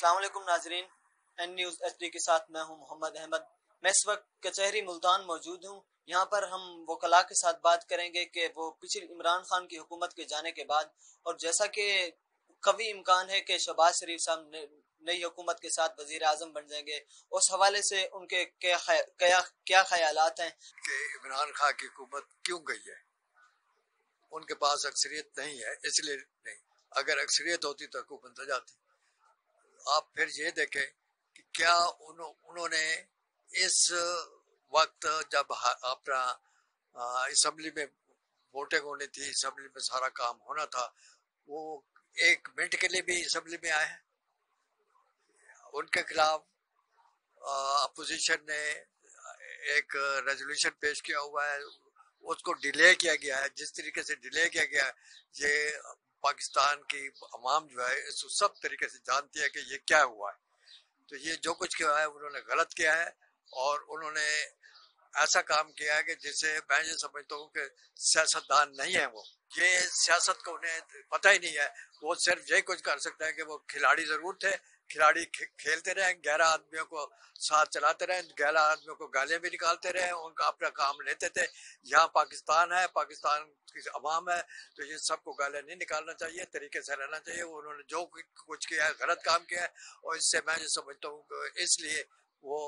अस्सलाम वालेकुम नाजरीन, एन न्यूज़ एचडी के साथ मैं हूं मोहम्मद अहमद। मैं इस वक्त कचहरी मुल्तान मौजूद हूं। यहाँ पर हम वकला के साथ बात करेंगे कि वो पिछली इमरान खान की हुकूमत के जाने के बाद, और जैसा कि कभी इम्कान है कि शहबाज शरीफ साहब नई हुकूमत के साथ वजीर आजम बन जाएंगे, उस हवाले से उनके क्या ख्यालात हैं कि इमरान खान की हुकूमत क्यों गई है। उनके पास अक्सरियत नहीं है, इसलिए नहीं। अगर अक्सरियत होती तो हुकूमत आ जाती। आप फिर ये देखें कि क्या उन्होंने इस वक्त जब अपना असम्बली में वोटिंग होनी थी, असम्बली में सारा काम होना था, वो एक मिनट के लिए भी असम्बली में आए हैं। उनके खिलाफ अपोजिशन ने एक रेजोल्यूशन पेश किया हुआ है, उसको डिले किया गया है। जिस तरीके से डिले किया गया है, ये पाकिस्तान की अवाम जो है इसको सब तरीके से जानती है कि ये क्या हुआ है। तो ये जो कुछ किया है उन्होंने गलत किया है, और उन्होंने ऐसा काम किया है कि जिससे मैं ये समझता हूँ कि सियासतदान नहीं है वो। ये सियासत को उन्हें पता ही नहीं है। वो सिर्फ यही कुछ कर सकता है कि वो खिलाड़ी जरूर थे, खिलाड़ी खेलते रहे, 11 आदमियों को साथ चलाते रहे, 11 आदमियों को गालियां भी निकालते रहे, उनका अपना काम लेते थे। यहाँ पाकिस्तान है, पाकिस्तान की अवाम है, तो ये सबको गालियां नहीं निकालना चाहिए, तरीके से रहना चाहिए। उन्होंने जो कुछ किया है गलत काम किया है, और इससे मैं ये समझता हूँ इसलिए वो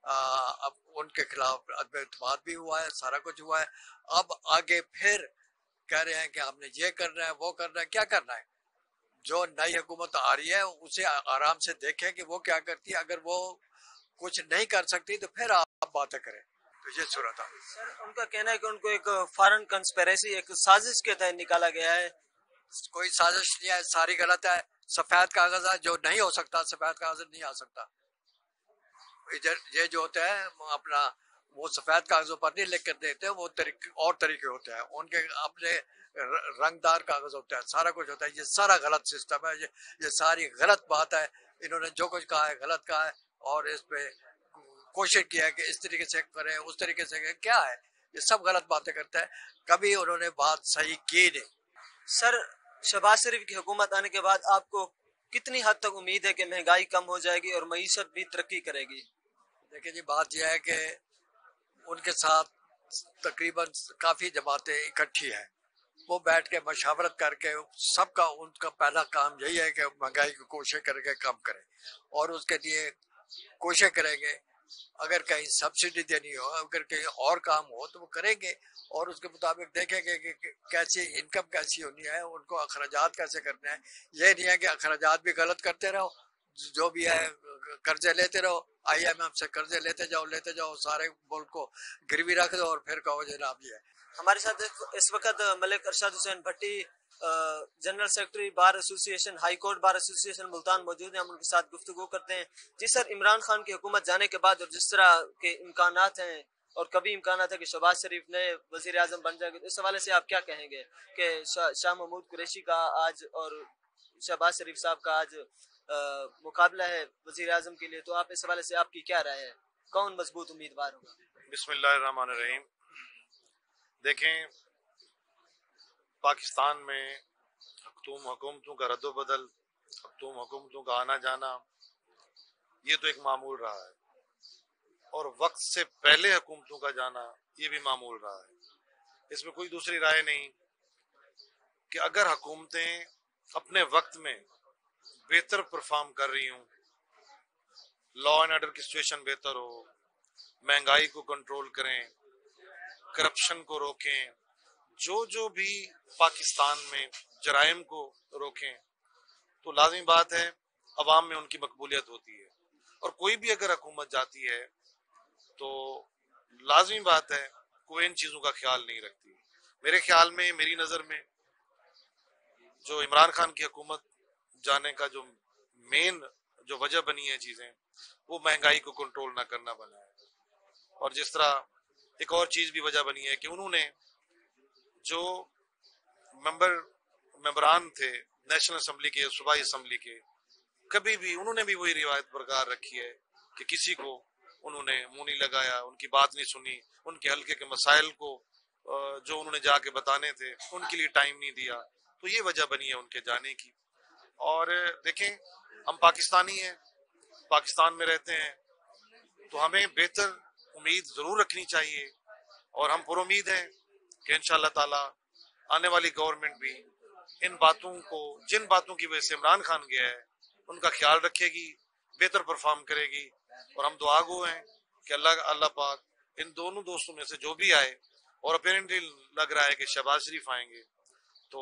अब उनके खिलाफ अदम एतमाद भी हुआ है, सारा कुछ हुआ है। अब आगे फिर कह रहे हैं कि हमने ये करना है, वो करना है। क्या करना है? जो नई हुकूमत आ रही है उसे आराम से देखें कि वो क्या करती है। अगर वो कुछ नहीं कर सकती तो फिर आप बातें करें। तो ये सूरत है। सर, उनका कहना है कि उनको एक फॉरेन कंस्पिरेसी, एक साजिश के तहत निकाला गया है। कोई साजिश नहीं है, सारी गलत है। सफेद कागज है, जो नहीं हो सकता सफेद कागज नहीं आ सकता। ये जो होता है अपना, वो सफेद कागजों पर नहीं लिख कर देते, वो तरीके होते हैं उनके, अपने रंगदार कागज होते हैं, सारा कुछ होता है। ये सारा गलत सिस्टम है, ये सारी गलत बात है। इन्होंने जो कुछ कहा है गलत कहा है, और इस पे कोशिश किया है कि इस तरीके से करें, उस तरीके से करें। क्या है, ये सब गलत बातें करते हैं, कभी उन्होंने बात सही की नहीं। सर, शहबाज शरीफ की हुकूमत आने के बाद आपको कितनी हद तक उम्मीद है कि महंगाई कम हो जाएगी और मईशत भी तरक्की करेगी? देखिए जी, बात यह है कि उनके साथ तकरीबन काफी जमातें इकट्ठी हैं। वो बैठ के मशावरत करके सबका, उनका पहला काम यही है कि महंगाई की कोशिश करके कम करें, और उसके लिए कोशिश करेंगे। अगर कहीं सब्सिडी देनी हो, अगर कहीं और काम हो तो वो करेंगे, और उसके मुताबिक देखेंगे कि कैसी इनकम कैसी होनी है, उनको अखराजात कैसे करने हैं। ये नहीं है कि अखराजात भी गलत करते रहो, जो भी है कर्जे लेते रहो, IMF से कर्जे लेते जाओ, सारे मुल्क को गिरवी रख दो, और फिर कहो जनाब ये है। हमारे साथ इस वक्त Malik Arshad Hussain Bhatti, general secretary bar association, high court bar association Multan मौजूद हैं। हम उनके साथ गुफ्तगू करते हैं। जी सर, इमरान खान की हुकूमत जाने के बाद और जिस तरह के इम्कानात हैं, और कभी इम्कानात है कि शहबाज शरीफ नए वजीर आजम बन जाएंगे, इस हवाले से आप क्या कहेंगे कि शाह महमूद कुरैशी का आज और शहबाज शरीफ साहब का आज मुकाबला है वजीर आजम के लिए, तो आप इस हवाले से आपकी क्या राय है? कौन मजबूत उम्मीदवार होगा? बिस्मिल्लाहिर्रहमानिर्रहीम। देखें, पाकिस्तान में हुकूमतों का रद्दोबदल, हुकूमतों का आना जाना, ये तो एक मामूल रहा है, और वक्त से पहले हुकूमतों का जाना ये भी मामूल रहा है। इसमें कोई दूसरी राय नहीं कि अगर हुकूमतें अपने वक्त में बेहतर परफॉर्म कर रही हूँ, लॉ एंड ऑर्डर की सिचुएशन बेहतर हो, महंगाई को कंट्रोल करें, करप्शन को रोकें, जो भी पाकिस्तान में जराइम को रोकें, तो लाज़मी बात है अवाम में उनकी मकबूलियत होती है। और कोई भी अगर हुकूमत जाती है तो लाज़मी बात है कोई इन चीज़ों का ख्याल नहीं रखती। मेरे ख्याल में, मेरी नज़र में, जो इमरान खान की हुकूमत जाने का जो मेन जो वजह बनी है चीज़ें, वो महंगाई को कंट्रोल ना करना बना है। और जिस तरह एक और चीज़ भी वजह बनी है कि उन्होंने जो मेंबरान थे नेशनल असम्बली के, सूबाई असम्बली के, कभी भी उन्होंने भी वही रिवायत बरकरार रखी है कि किसी को उन्होंने मुंह नहीं लगाया, उनकी बात नहीं सुनी, उनके हल्के के मसाइल को जो उन्होंने जाके बताने थे उनके लिए टाइम नहीं दिया। तो ये वजह बनी है उनके जाने की। और देखें, हम पाकिस्तानी हैं, पाकिस्तान में रहते हैं, तो हमें बेहतर उम्मीद जरूर रखनी चाहिए और हम पुरुम्मीद हैं कि इंशाअल्लाह ताला आने वाली गवर्नमेंट भी इन बातों को, जिन बातों की वजह से इमरान खान गया है, उनका ख्याल रखेगी, बेहतर परफॉर्म करेगी। और हम दुआ गो हैं कि अल्लाह पाक इन दोनों दोस्तों में से जो भी आए, और अपेरेंटली लग रहा है कि शहबाज शरीफ आएंगे, तो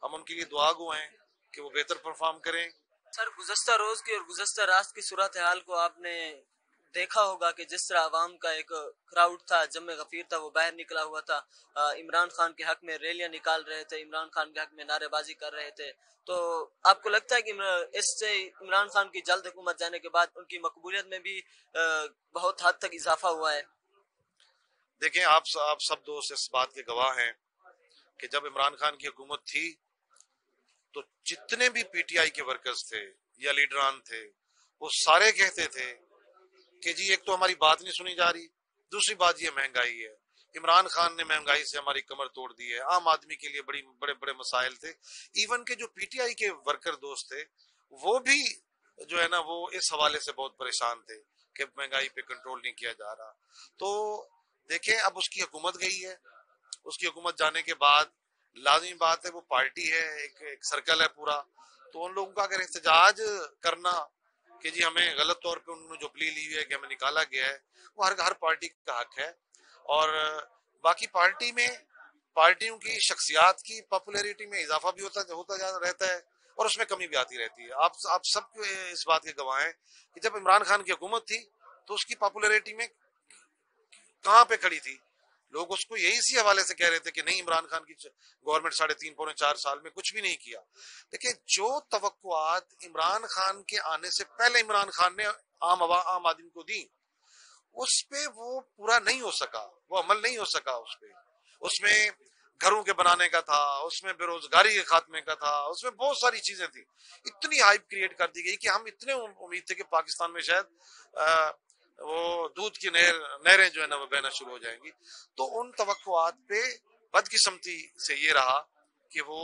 हम उनके लिए दुआ गो हैं कि वो बेहतर परफॉर्म करें। सर, गुज़श्ता रोज की और गुज़श्ता रात की सूरत हाल को आपने देखा होगा कि जिस तरह आवाम का एक क्राउड था, जमे गफीर था, वो बाहर निकला हुआ था, इमरान खान के हक में रैलियां निकाल रहे थे, इमरान खान के हक में नारेबाजी कर रहे थे। तो आपको लगता है कि इससे इमरान खान की जल्द हुकूमत जाने के बाद उनकी मकबूलियत में भी बहुत हद तक इजाफा हुआ है? देखें, आप सब दोस्त इस बात के गवाह हैं कि जब इमरान खान की हुकूमत थी तो जितने भी पीटीआई के वर्कर्स थे या लीडरान थे, वो सारे कहते थे कि जी एक तो हमारी बात नहीं सुनी जा रही, दूसरी बात ये महंगाई है, इमरान खान ने महंगाई से हमारी कमर तोड़ दी है, आम आदमी के लिए बड़े बड़े मसाइल थे। इवन के जो पीटीआई के वर्कर दोस्त थे वो भी जो है ना, वो इस हवाले से बहुत परेशान थे कि महंगाई पे कंट्रोल नहीं किया जा रहा। तो देखें, अब उसकी हुकूमत गई है, उसकी हुकूमत जाने के बाद लाजमी बात है वो पार्टी है, एक सर्कल है पूरा, तो उन लोगों का अगर एहतजाज करना कि जी हमें गलत तौर पे उन्होंने जो प्ली ली हुई है कि हमें निकाला गया है, वो हर पार्टी का हक है। और बाकी पार्टी में पार्टियों की शख्सियात की पॉपुलैरिटी में इजाफा भी होता रहता है और उसमें कमी भी आती रहती है। आप सब इस बात के गवाह हैं कि जब इमरान खान की हुकूमत थी तो उसकी पॉपुलैरिटी में कहाँ पे खड़ी थी, लोग उसको यही इसी हवाले से कह रहे थे कि नहीं, इमरान खान की गवर्नमेंट 3.5 पौने 4 साल में कुछ भी नहीं किया। देखिए, जो तवक्कुआत इमरान खान के आने से पहले इमरान खान ने आम आदमी को दी, उस पे वो पूरा नहीं हो सका, वो अमल नहीं हो सका उस पे। उसमें घरों के बनाने का था, उसमें बेरोजगारी के खात्मे का था, उसमें बहुत सारी चीजें थी। इतनी हाइप क्रिएट कर दी गई कि हम इतने उम्मीद थे कि पाकिस्तान में शायद वो दूध की नहरें जो है ना वो बहना शुरू हो जाएंगी। तो उन तवक्कुआत पे बदकिस्मती से ये रहा कि वो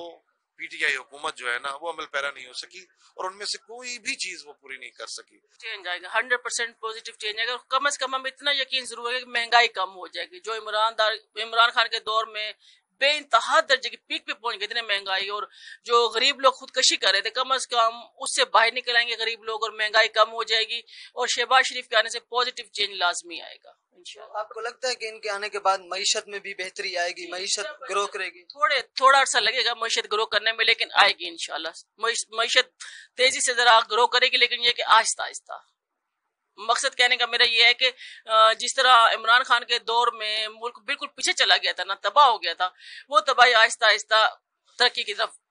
पीटीआई हुकूमत जो है ना वो अमल पैरा नहीं हो सकी और उनमें से कोई भी चीज वो पूरी नहीं कर सकी। चेंज आएगा, 100% पॉजिटिव चेंज आएगा। कम से कम हमें इतना यकीन जरूर है कि महंगाई कम हो जाएगी। जो इमरान खान के दौर में बेइंतहा दर्जे की पीक पे पहुंच गए, इतने महंगाई, और जो गरीब लोग खुदकशी कर रहे थे, कम से कम उससे बाहर निकल आएंगे गरीब लोग और महंगाई कम हो जाएगी। और शहबाज शरीफ के आने से पॉजिटिव चेंज लाजमी आएगा इंशाल्लाह। आपको लगता है कि इनके आने के बाद मईशत में भी बेहतरी आएगी, मईशत ग्रो करेगी? थोड़ा अरसा लगेगा मईशत ग्रो करने में, लेकिन आएगी इंशाल्लाह। मईशत तेजी से जरा ग्रो करेगी, लेकिन ये कि आहिस्ता आहिस्ता। मकसद कहने का मेरा ये है कि जिस तरह इमरान खान के दौर में मुल्क बिल्कुल पीछे चला गया था ना, तबाह हो गया था, वो तबाही आहिस्ता आहिस्ता तरक्की की तरफ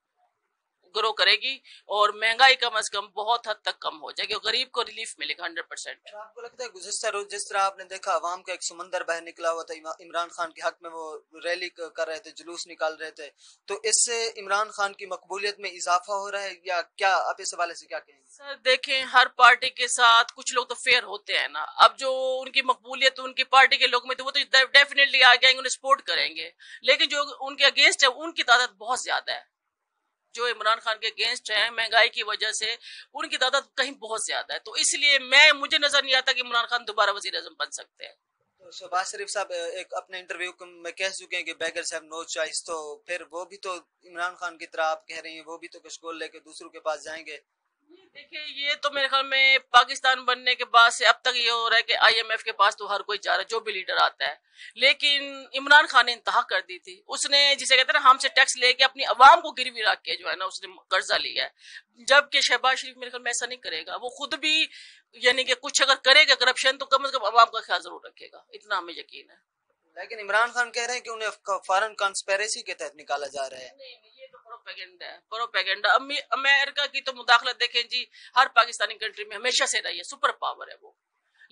ग्रो करेगी और महंगाई कम से कम बहुत हद तक कम हो जाएगी और गरीब को रिलीफ मिलेगा 100%। आपको लगता है गुज़श्ता रोज जिस तरह आपने देखा अवाम का एक समंदर बाहर निकला हुआ था, इमरान खान के हक में वो रैली कर रहे थे, जुलूस निकाल रहे थे, तो इससे इमरान खान की मकबूलियत में इजाफा हो रहा है या क्या? आप इस हवाले से क्या कहेंगे? सर देखें, हर पार्टी के साथ कुछ लोग तो फेयर होते हैं ना। अब जो उनकी मकबूलियत उनकी पार्टी के लोग में तो वो तो डेफिनेटली आगे आएंगे, उन्हें सपोर्ट करेंगे, लेकिन जो उनके अगेंस्ट है उनकी तादाद बहुत ज्यादा है। जो इमरान खान के अगेंस्ट है महंगाई की वजह से उनकी तादाद कहीं बहुत ज्यादा है। तो इसलिए मुझे नजर नहीं आता कि इमरान खान दोबारा वजीर आजम बन सकते हैं। तो शहबाज शरीफ साहब एक अपने इंटरव्यू में कह चुके हैं कि बेगर्स हैव नो चॉइस, तो फिर वो भी तो इमरान खान की तरह आप कह रही हैं, वो भी तो कशकोल लेके दूसरों के पास जाएंगे। देखिए, ये तो मेरे ख्याल में पाकिस्तान बनने के बाद से अब तक ये हो रहा है कि आईएमएफ के पास तो हर कोई जा रहा है, जो भी लीडर आता है। लेकिन इमरान खान ने इंतहा कर दी थी, उसने जिसे कहते हैं ना हमसे टैक्स लेके अपनी आवाम को गिरवी रख के जो है ना उसने कर्जा लिया है। जबकि शहबाज शरीफ मेरे ख्याल में ऐसा नहीं करेगा, वो खुद भी यानी कि कुछ अगर करेगा करप्शन तो कम से कम आवाम का ख्याल जरूर रखेगा, इतना हमें यकीन है। लेकिन इमरान खान कह रहे हैं कि उन्हें फॉरेन कॉन्स्पिरेसी के तहत निकाला जा रहा है। नहीं, ये तो प्रोपेगेंडा है, प्रोपेगेंडा। अमेरिका की तो मुदाखलत देखें जी, हर पाकिस्तानी कंट्री में हमेशा से रही है, सुपर पावर है वो।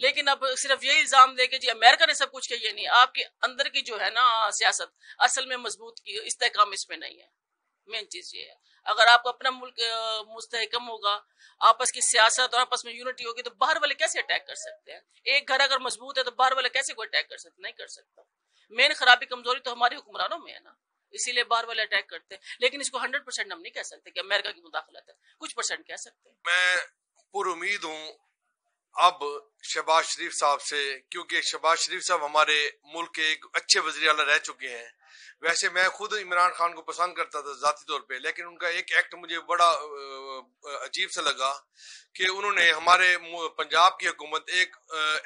लेकिन अब सिर्फ ये इल्जाम दे के जी अमेरिका ने सब कुछ किया, ये नहीं। आपके अंदर की जो है ना सियासत असल में मजबूत की इस्तेकाम इसमें नहीं है। मेन चीज ये है, अगर आपका अपना मुल्क मुस्तहकम होगा, आपस की सियासत और आपस में यूनिटी होगी, तो बाहर वाले कैसे अटैक कर सकते हैं? एक घर अगर मजबूत है तो बाहर वाले कैसे कोई अटैक कर सकते? नहीं कर सकता। मेन खराबी कमजोरी तो हमारे हुक्मरानों में है ना, इसीलिए बाहर वाले अटैक करते हैं। लेकिन इसको 100% हम नहीं कह सकते कि अमेरिका की मुदाखलत है, कुछ परसेंट कह सकते हैं। मैं पुरुमीद हूँ अब शहबाज शरीफ साहब से, क्योंकि शहबाज शरीफ साहब हमारे मुल्क के एक अच्छे वज़ीर आला रह चुके हैं। वैसे मैं खुद इमरान खान को पसंद करता था ज़ाती तौर पे, लेकिन उनका एक एक्ट मुझे बड़ा अजीब सा लगा कि उन्होंने हमारे पंजाब की हुकूमत एक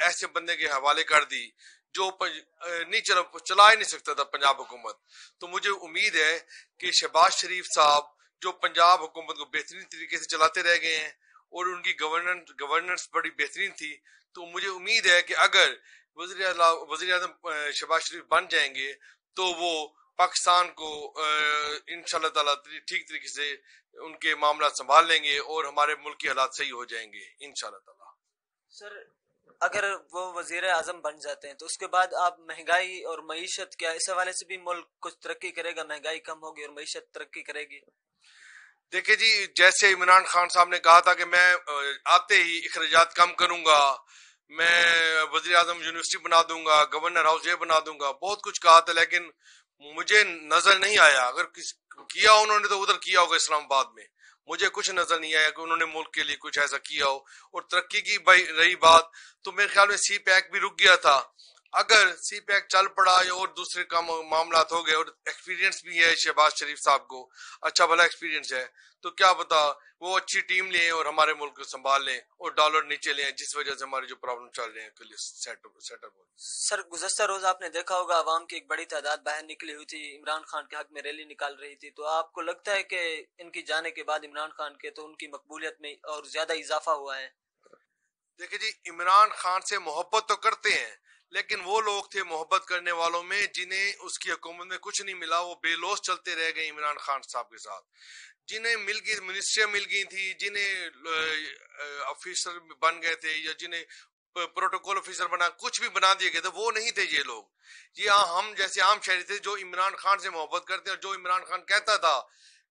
ऐसे बंदे के हवाले कर दी जो नहीं चला ही नहीं सकता था पंजाब हुकूमत। तो मुझे उम्मीद है कि शहबाज शरीफ साहब जो पंजाब हुकूमत को बेहतरीन तरीके से चलाते रह गए हैं और उनकी गवर्नेंस बड़ी बेहतरीन थी, तो मुझे उम्मीद है कि अगर वज़ीर आज़म शहबाज शरीफ बन जाएंगे तो वो पाकिस्तान को इंशाल्लाह ताला ठीक तरीके से उनके मामला संभाल लेंगे और हमारे मुल्क के हालात सही हो जाएंगे इंशाल्लाह ताला। सर, अगर वो वजीर आजम बन जाते हैं तो उसके बाद आप महंगाई और मईशत, क्या इस हवाले से भी मुल्क कुछ तरक्की करेगा, महंगाई कम होगी और मईशत तरक्की करेगी? देखिए जी, जैसे इमरान खान साहब ने कहा था कि मैं आते ही अखराजात कम करूंगा, मैं वज़ीर आज़म यूनिवर्सिटी बना दूंगा, गवर्नर हाउस ये बना दूंगा, बहुत कुछ कहा था, लेकिन मुझे नजर नहीं आया। अगर किया उन्होंने तो उधर किया होगा इस्लामाबाद में, मुझे कुछ नजर नहीं आया कि उन्होंने मुल्क के लिए कुछ ऐसा किया हो। और तरक्की की भाई रही बात, तो मेरे ख्याल में सी पैक भी रुक गया था। अगर सी पैक चल पड़ा या और दूसरे काम मामला हो गए, और एक्सपीरियंस भी है शहबाज शरीफ साहब को, अच्छा भला एक्सपीरियंस है, तो क्या पता वो अच्छी टीम लें और हमारे मुल्क को संभाल लें और डॉलर नीचे लें, जिस वजह से हमारे जो प्रॉब्लम चल रहे हैं सेटअप हो। सर, गुज़श्ता रोज आपने देखा होगा अवाम की एक बड़ी तादाद बाहर निकली हुई थी, इमरान खान के हक में रैली निकाल रही थी, तो आपको लगता है कि इनकी जाने के बाद इमरान खान के तो उनकी मकबूलियत में और ज्यादा इजाफा हुआ है? देखिए जी, इमरान खान से मोहब्बत तो करते हैं, लेकिन वो लोग थे मोहब्बत करने वालों में जिन्हें उसकी हुकूमत में कुछ नहीं मिला, वो बेलौस चलते रह गए इमरान खान साहब के साथ। जिन्हें मिल गई मिनिस्ट्रियां मिल गई थी, जिन्हें ऑफिसर बन गए थे या जिन्हें प्रोटोकॉल ऑफिसर बना, कुछ भी बना दिए गए थे, वो नहीं थे ये लोग। ये हम जैसे आम शहरी थे जो इमरान खान से मोहब्बत करते हैं, और जो इमरान खान कहता था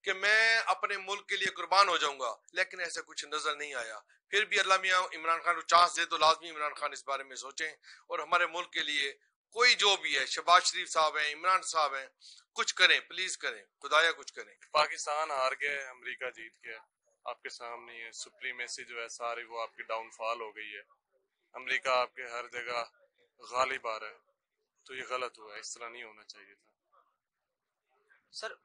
कि मैं अपने मुल्क के लिए कुर्बान हो जाऊंगा, लेकिन ऐसा कुछ नजर नहीं आया। फिर भी अल्लाह मियां इमरान खान को चांस दे तो लाजमी इमरान खान इस बारे में सोचें और हमारे मुल्क के लिए कोई जो भी है, शहबाज शरीफ साहब हैं, इमरान साहब हैं, कुछ करें, प्लीज करें, खुदाया कुछ करें। पाकिस्तान हार गया, अमेरिका जीत गया, आपके सामने है। सुप्रीमेसी जो है सारी वो आपकी डाउनफॉल हो गई है। अमेरिका आपके हर जगह गालिब आ रहा है, तो ये गलत हुआ है, इस तरह नहीं होना चाहिए था। सर,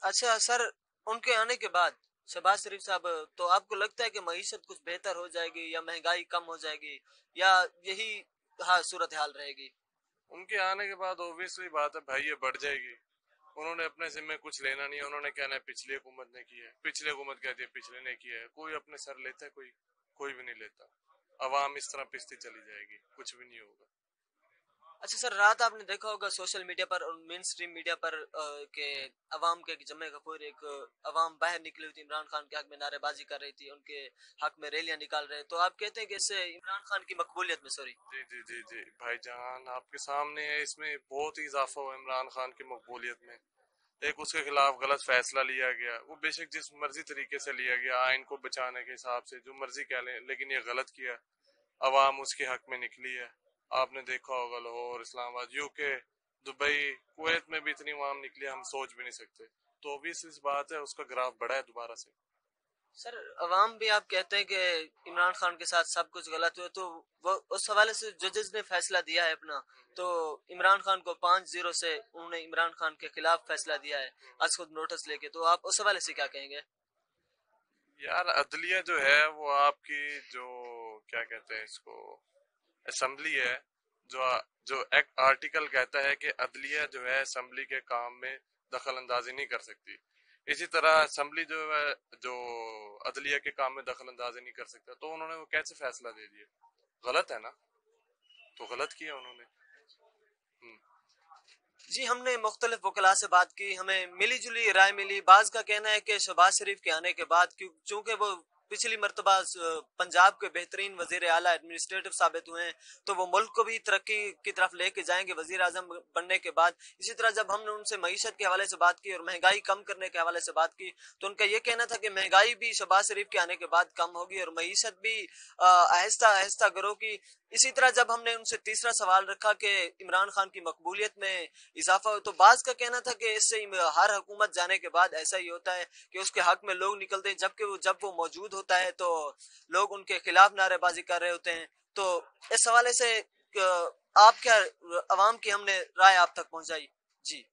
अच्छा सर, उनके आने के बाद शहबाज शरीफ साहब, तो आपको लगता है कि मईशत कुछ बेहतर हो जाएगी या महंगाई कम हो जाएगी या यही सूरत हाल रहेगी? उनके आने के बाद ऑब्वियसली बात है भाई, ये बढ़ जाएगी। उन्होंने अपने जिम्मे कुछ लेना नहीं है, उन्होंने कहना है पिछली हुकूमत ने किया है, पिछली हुकूमत कहती है पिछले ने किया है। कोई अपने सर लेता है? कोई भी नहीं लेता। अवाम इस तरह पिसती चली जाएगी, कुछ भी नहीं होगा। अच्छा सर, रात आपने देखा होगा सोशल मीडिया पर और मेन स्ट्रीम मीडिया पर के अवाम के जमे कपूर एक अवाम बाहर निकली हुई थी, इमरान खान के हक में नारेबाजी कर रही थी, उनके हक में रैलियां निकाल रहे हैं, तो आप कहते हैं कि इससे इमरान खान की मकबूलियत में जी जी जी जी भाईजान, आपके सामने है, इसमें बहुत ही इजाफा हुआ इमरान खान की मकबूलियत में। एक उसके खिलाफ गलत फैसला लिया गया, वो बेशक जिस मर्जी तरीके से लिया गया, आइन को बचाने के हिसाब से जो मर्जी कह लें, लेकिन ये गलत किया। अवाम उसके हक में निकली है। आपने देखा होगा Lahore, Islamabad, UK, Dubai, Kuwait में भी इतनी अवाम निकली, हम सोच भी नहीं सकते। तो ऑब्वियसली इस बात है, उसका ग्राफ बढ़ा है दोबारा से। सर, अवाम भी आप कहते हैं कि इमरान खान के साथ सब कुछ गलत हुआ, तो वो उस हवाले से जजेस ने फैसला दिया है अपना, तो इमरान खान को 5-0 से उन्होंने इमरान खान के खिलाफ फैसला दिया है आज खुद नोटिस लेके, तो आप उस हवाले से क्या कहेंगे? यार अदलिया जो है वो आपकी जो क्या कहते हैं इसको, असेंबली है, जो एक्ट आर्टिकल कहता है कि अदलिया जो है असेंबली के काम में दखल अंदाजी नहीं कर सकती। इसी तरह असेंबली जो है जो अदलिया के काम में दखल अंदाजी नहीं कर सकता, तो उन्होंने वो कैसे फैसला दे दिया? गलत है ना, तो गलत किया उन्होंने। जी, हमने मुख्तलिफ वकला से बात की, हमें मिली जुली राय मिली। बाज का कहना है कि शहबाज शरीफ के आने के बाद, चूंकि वो पिछली मर्तबा पंजाब के बेहतरीन वजीर आला एडमिनिस्ट्रेटिव साबित हुए हैं, तो वो मुल्क को भी तरक्की की तरफ लेके जाएंगे वजीर आजम बनने के बाद। इसी तरह जब हमने उनसे मईशत के हवाले से बात की और महंगाई कम करने के हवाले से बात की, तो उनका ये कहना था कि महंगाई भी शहबाज शरीफ के आने के बाद कम होगी और मईशत भी आहिस्ता आहिस्ता ग्रो की। इसी तरह जब हमने उनसे तीसरा सवाल रखा कि इमरान खान की मकबूलियत में इजाफा हो, तो बाज का कहना था कि इससे हर हुकूमत जाने के बाद ऐसा ही होता है कि उसके हक में लोग निकलते हैं, जबकि जब वो मौजूद होता है तो लोग उनके खिलाफ नारेबाजी कर रहे होते हैं। तो इस हवाले से आप क्या, अवाम की हमने राय आप तक पहुंचाई जी।